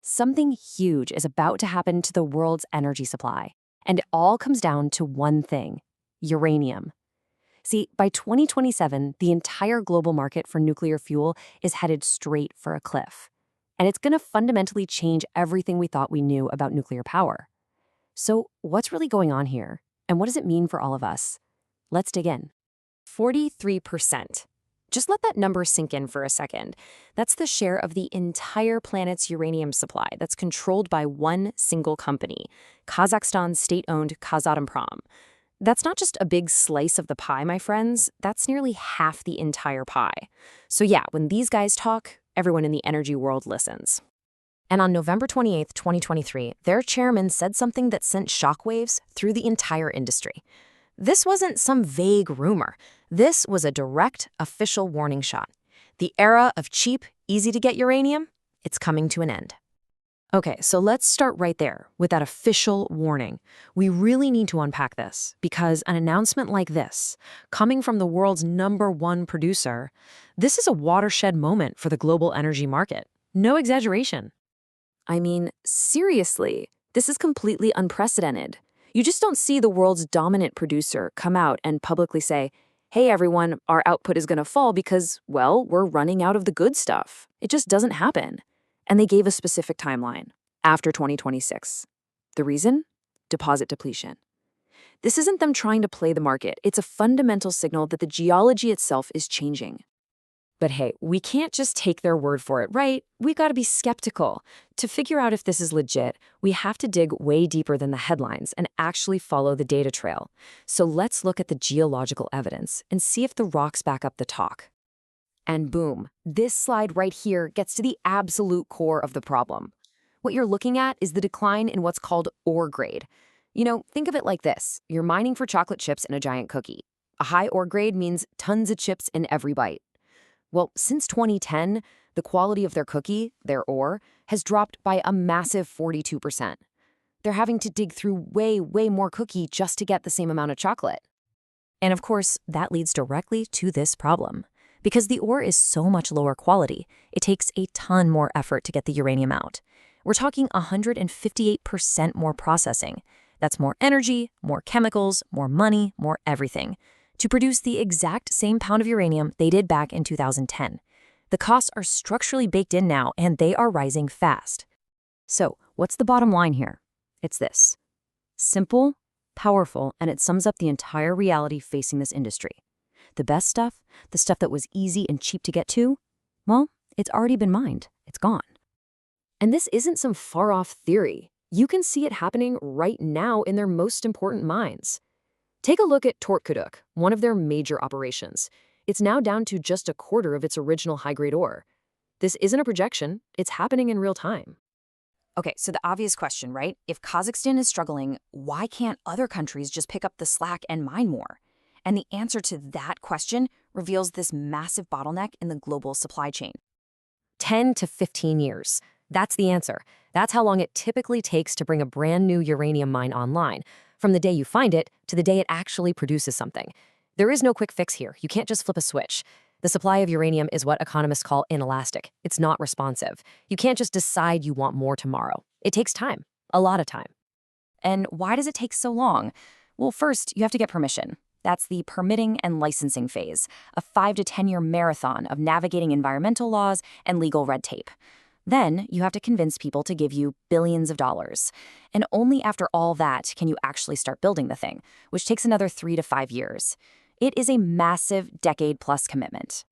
Something huge is about to happen to the world's energy supply, and it all comes down to one thing: uranium. See, by 2027, the entire global market for nuclear fuel is headed straight for a cliff. And it's going to fundamentally change everything we thought we knew about nuclear power. So, what's really going on here? And what does it mean for all of us? Let's dig in. 43%. Just let that number sink in for a second. That's the share of the entire planet's uranium supply that's controlled by one single company, Kazakhstan's state-owned Kazatomprom. That's not just a big slice of the pie, my friends. That's nearly half the entire pie. So yeah, when these guys talk, everyone in the energy world listens. And on November 28, 2023, their chairman said something that sent shockwaves through the entire industry. This wasn't some vague rumor. This was a direct, official warning shot. The era of cheap, easy-to-get uranium, it's coming to an end. Okay, so let's start right there with that official warning. We really need to unpack this because an announcement like this, coming from the world's #1 producer, this is a watershed moment for the global energy market. No exaggeration. I mean, seriously, this is completely unprecedented. You just don't see the world's dominant producer come out and publicly say, hey everyone, our output is going to fall because, well, we're running out of the good stuff. It just doesn't happen. And they gave a specific timeline, after 2026. The reason? Deposit depletion. This isn't them trying to play the market. It's a fundamental signal that the geology itself is changing. But hey, we can't just take their word for it, right? We got to be skeptical. To figure out if this is legit, we have to dig way deeper than the headlines and actually follow the data trail. So let's look at the geological evidence and see if the rocks back up the talk. And boom, this slide right here gets to the absolute core of the problem. What you're looking at is the decline in what's called ore grade. You know, think of it like this. You're mining for chocolate chips in a giant cookie. A high ore grade means tons of chips in every bite. Well, since 2010, the quality of their cookie, their ore, has dropped by a massive 42%. They're having to dig through way more cookie just to get the same amount of chocolate. And of course, that leads directly to this problem. Because the ore is so much lower quality, it takes a ton more effort to get the uranium out. We're talking 158% more processing. That's more energy, more chemicals, more money, more everything, to produce the exact same pound of uranium they did back in 2010. The costs are structurally baked in now, and they are rising fast. So, what's the bottom line here? It's this. Simple, powerful, and it sums up the entire reality facing this industry. The best stuff, the stuff that was easy and cheap to get to, well, it's already been mined. It's gone. And this isn't some far-off theory. You can see it happening right now in their most important mines. Take a look at Tortkuduk, one of their major operations. It's now down to just a quarter of its original high-grade ore. This isn't a projection. It's happening in real time. Okay, so the obvious question, right? If Kazakhstan is struggling, why can't other countries just pick up the slack and mine more? And the answer to that question reveals this massive bottleneck in the global supply chain. 10 to 15 years. That's the answer. That's how long it typically takes to bring a brand new uranium mine online, from the day you find it to the day it actually produces something. There is no quick fix here. You can't just flip a switch. The supply of uranium is what economists call inelastic. It's not responsive. You can't just decide you want more tomorrow. It takes time, a lot of time. And why does it take so long? Well, first, you have to get permission. That's the permitting and licensing phase, a 5 to 10-year marathon of navigating environmental laws and legal red tape. Then you have to convince people to give you billions of dollars. And only after all that can you actually start building the thing, which takes another 3 to 5 years. It is a massive decade-plus commitment.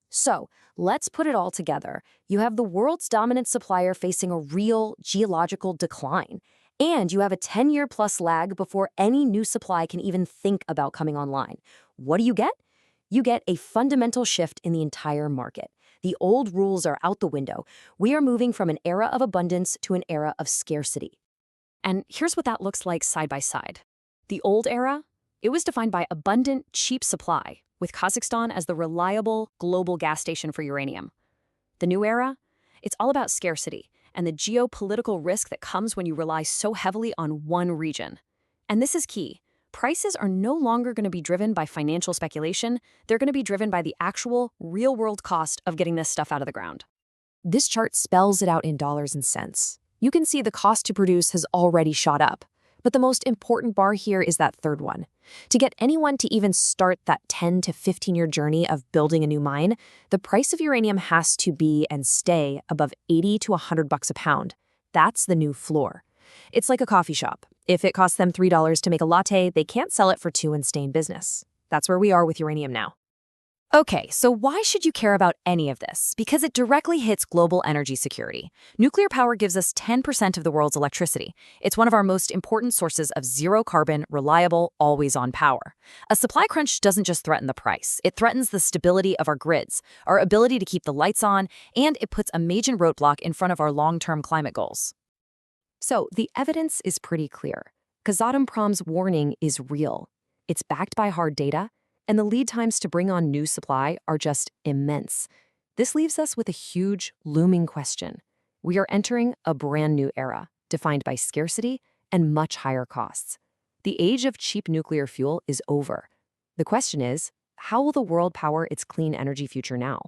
So let's put it all together. You have the world's dominant supplier facing a real geological decline. And you have a 10-year-plus lag before any new supply can even think about coming online. What do you get? You get a fundamental shift in the entire market. The old rules are out the window. We are moving from an era of abundance to an era of scarcity. And here's what that looks like side by side. The old era, it was defined by abundant, cheap supply, with Kazakhstan as the reliable global gas station for uranium. The new era, it's all about scarcity and the geopolitical risk that comes when you rely so heavily on one region. And this is key. Prices are no longer going to be driven by financial speculation. They're going to be driven by the actual, real-world cost of getting this stuff out of the ground. This chart spells it out in dollars and cents. You can see the cost to produce has already shot up. But the most important bar here is that third one. To get anyone to even start that 10 to 15-year journey of building a new mine, the price of uranium has to be and stay above 80 to $100 a pound. That's the new floor. It's like a coffee shop. If it costs them $3 to make a latte, they can't sell it for $2 and stay in business. That's where we are with uranium now. Okay, so why should you care about any of this? Because it directly hits global energy security. Nuclear power gives us 10% of the world's electricity. It's one of our most important sources of zero-carbon, reliable, always-on power. A supply crunch doesn't just threaten the price. It threatens the stability of our grids, our ability to keep the lights on, and it puts a major roadblock in front of our long-term climate goals. So the evidence is pretty clear. Kazatomprom's warning is real. It's backed by hard data, and the lead times to bring on new supply are just immense. This leaves us with a huge, looming question. We are entering a brand new era, defined by scarcity and much higher costs. The age of cheap nuclear fuel is over. The question is, how will the world power its clean energy future now?